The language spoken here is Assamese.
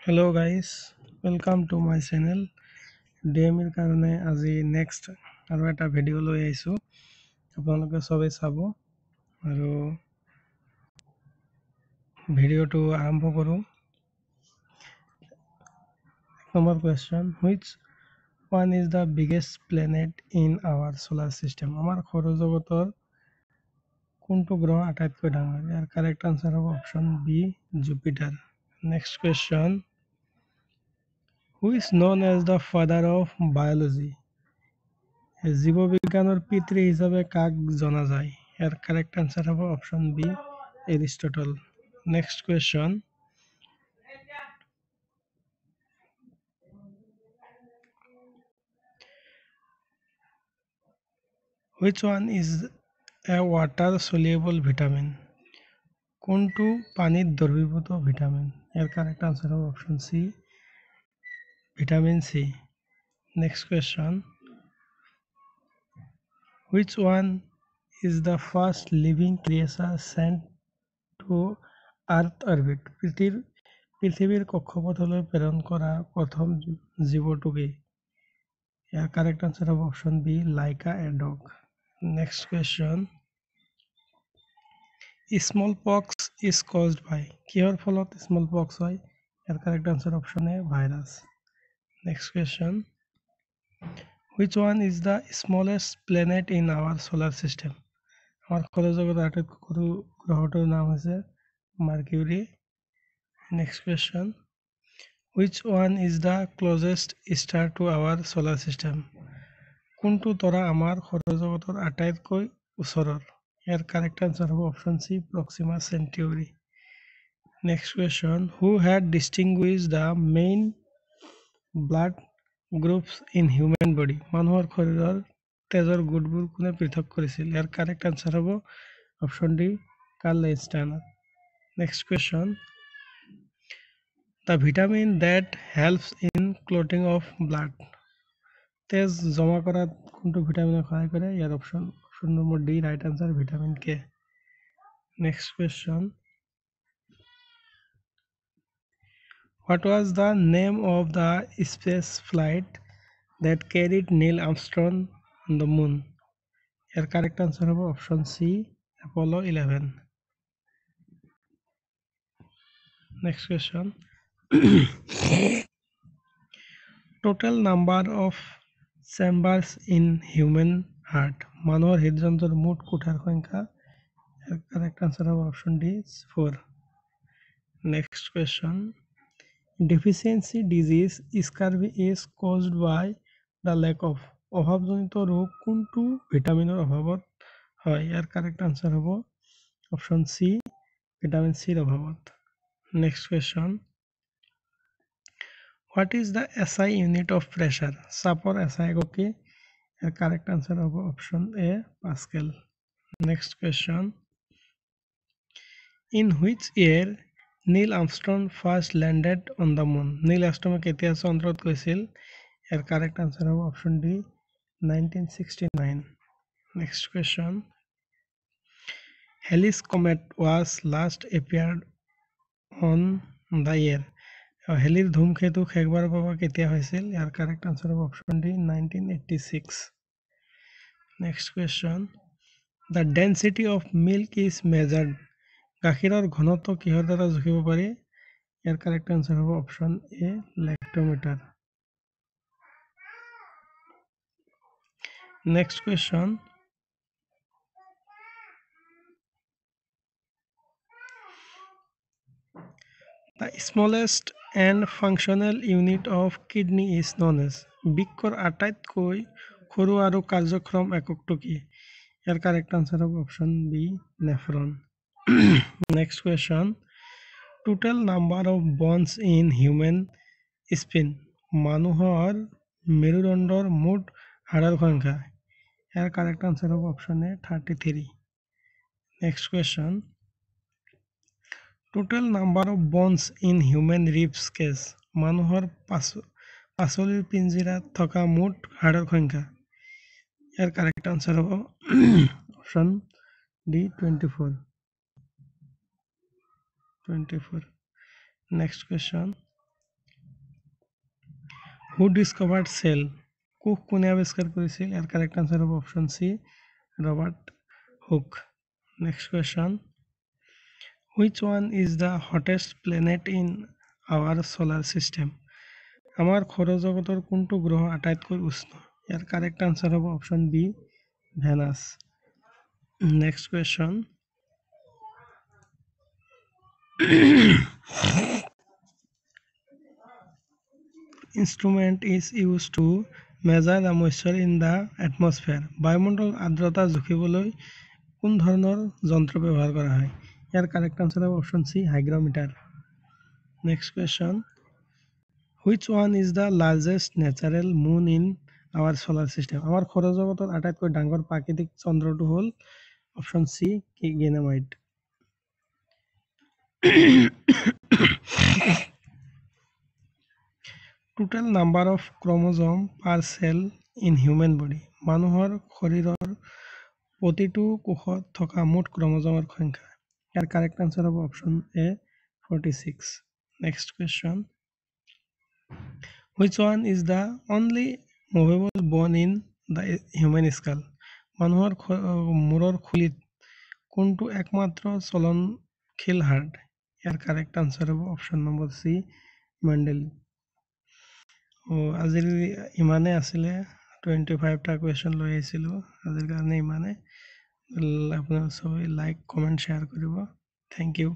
Hello guys, welcome to my channel. DMৰ কাৰণে আজি নেক্সট আৰু এটা ভিডিঅ' লৈ আহিছোঁ। আপোনালোকে সবেই চাব আৰু ভিডিঅ'টো আৰম্ভ কৰোঁ। Number question, which one is the biggest planet in our solar system? আমাৰ সৌৰজগতৰ কোনটো গ্ৰহ আটাইতকৈ ডাঙৰ? ইয়াৰ কাৰেক্ট আনসাৰ হ'ব option B Jupiter. Next question, who is known as the father of biology? জীববিজ্ঞানৰ পিতৃ হিচাপে কাক জনা যায়? ইয়াৰ কাৰেক্ট আনসাৰ হ'ব option B Aristotle. Next question, which one is a water soluble vitamin? কোনটো পানীত দ্ৰৱীভূত ভিটামিন? ইয়াৰ কাৰেক্ট আনসাৰ হ'ব option C vitamin C. Next question, which one is the first living creature sent to earth orbit? পৃথিৱীৰ কক্ষপথলৈ প্ৰেৰণ কৰা প্ৰথম জীৱটো কি? ইয়াৰ কাৰেক্ট আনসাৰ হ'ব option B Laika a dog. Next question, small pox is caused by? কিহৰ ফলত স্মল পক্স হয়? ইয়াৰ correct answer option A virus. Next question, which one is the smallest planet in our solar system? আমাৰ সৌৰজগতৰ আটাইতকৈ সৰু গ্ৰহটোৰ নাম হৈছে Mercury. Next question, which one is the closest star to our solar system? কোনটো তৰা আমাৰ সৌৰজগতৰ আটাইতকৈ ওচৰৰ? ইয়াৰ কাৰেক্ট আনসাৰ হ'ব option C Proxima Centauri. Next question, who had distinguished the main blood groups in human body? মানুহৰ শৰীৰৰ তেজৰ গোটবোৰ কোনে পৃথক কৰিছিল? ইয়াৰ কাৰেক্ট আনসাৰ হ'ব option D Karl Landsteiner. Next question, the vitamin that helps in clotting of blood? তেজ জমা কৰাত কোনটো ভিটামিনে সহায় কৰে? ইয়াৰ option number D right answer vitamin K. Next question, what was the name of the space flight that carried Neil Armstrong on the moon? ইয়াৰ কাৰেক্ট আনসাৰ হ'ব option C Apollo 11। Next question, total number of chambers in human heart? মানুহৰ হৃদযন্ত্ৰৰ মুঠ কোঠাৰ সংখ্যা? কাৰেক্ট আনসাৰ হ'ব option D 4। Next question, deficiency disease scurvy is caused by the lack of? অভাৱজনিত ৰোগ কোনটো ভিটামিনৰ অভাৱত হয়? ইয়াৰ কাৰেক্ট আনসাৰ হ'ব অপশ্যন সি ভিটামিন সিৰ অভাৱত। Next question, what is the SI unit of pressure? চাপৰ SI একক কি? ইয়াৰ কাৰেক্ট আনসাৰ হ'ব option A pascal. Next question, in which year Neil Armstrong first landed on the moon? নীল আৰ্মষ্ট্ৰঙে কেতিয়া চন্দ্ৰত গৈছিল? ইয়াৰ কাৰেক্ট আনসাৰ হ'ব option D 1969। Next question, Halley's comet was last appeared on the year? হেলিৰ ধূমকেতু শেষবাৰৰ বাবে কেতিয়া হৈছিল? ইয়াৰ কাৰেক্ট আনসাৰ হ'ব option D 1986। Next question, the density of milk is measured? গাখীৰৰ ঘনত্ব কিহৰ দ্বাৰা জুখিব পাৰি? ইয়াৰ কাৰেক্ট আনসাৰ হ'ব option A lactometer. Next question, the smallest and functional unit of kidney is known as? বৃক্কৰ আটাইতকৈ সৰু আৰু কাৰ্যক্ষম এককটো কি? ইয়াৰ কাৰেক্ট আনসাৰ হ'ব option B nephron. Next question, total number of bones in human spine? মানুহৰ মেৰুদণ্ডৰ মুঠ হাড়ৰ সংখ্যা? ইয়াৰ কাৰেক্ট আনসাৰ হ'ব option A 33। Next question, total number of bones in human ribs cage? মানুহৰ পাচলিৰ পিঞ্জিৰাত থকা মুঠ হাড়ৰ সংখ্যা? ইয়াৰ কাৰেক্ট আনসাৰ হ'ব option D 24। Next question, who discovered cell? কোষ কোনে আৱিষ্কাৰ কৰিছিল? ইয়াৰ কাৰেক্ট আনচাৰ হ'ব option C, Robert Hooke. Next question, which one is the hottest planet in our solar system? আমাৰ সৌৰজগতৰ কোনটো গ্ৰহ আটাইতকৈ উষ্ণ? ইয়াৰ কাৰেক্ট আনচাৰ হ'ব option B, Venus. Next question, instrument is used to measure the moisture in the atmosphere? বায়ুমণ্ডল আৰ্দ্ৰতা জুখিবলৈ কোন ধৰণৰ যন্ত্ৰ ব্যৱহাৰ কৰা হয়? ইয়াৰ কাৰেক্ট আনচাৰ হ'ব option C, hygrometer. Next question, which one is the largest natural moon in our solar system? আমাৰ সৌৰজগতৰ আটাইতকৈ ডাঙৰ প্ৰাকৃতিক চন্দ্ৰটো হ'ল option C, Ganymede. Total number of chromosome per cell in human body? মানুহৰ শৰীৰৰ প্ৰতিটো কোষত থকা মুঠ ক্ৰম'জমৰ সংখ্যা? ইয়াৰ কাৰেক্ট আনচাৰ হ'ব option A, 46। Next question, which one is the only movable bone in the human skull? মানুহৰ মূৰৰ খুলিত কোনটো একমাত্ৰ চলনশীল হাড়? ইয়াৰ কাৰেক্ট আনচাৰ হ'ব অপশ্যন নম্বৰ চি, মেণ্ডেল। আজিৰ ইমানে আছিলে, 25টা কুৱেশ্যন লৈ আহিছিলোঁ আজিৰ কাৰণে ইমানে। আপোনালোকে সবেই লাইক কমেণ্ট শ্বেয়াৰ কৰিব। Thank U.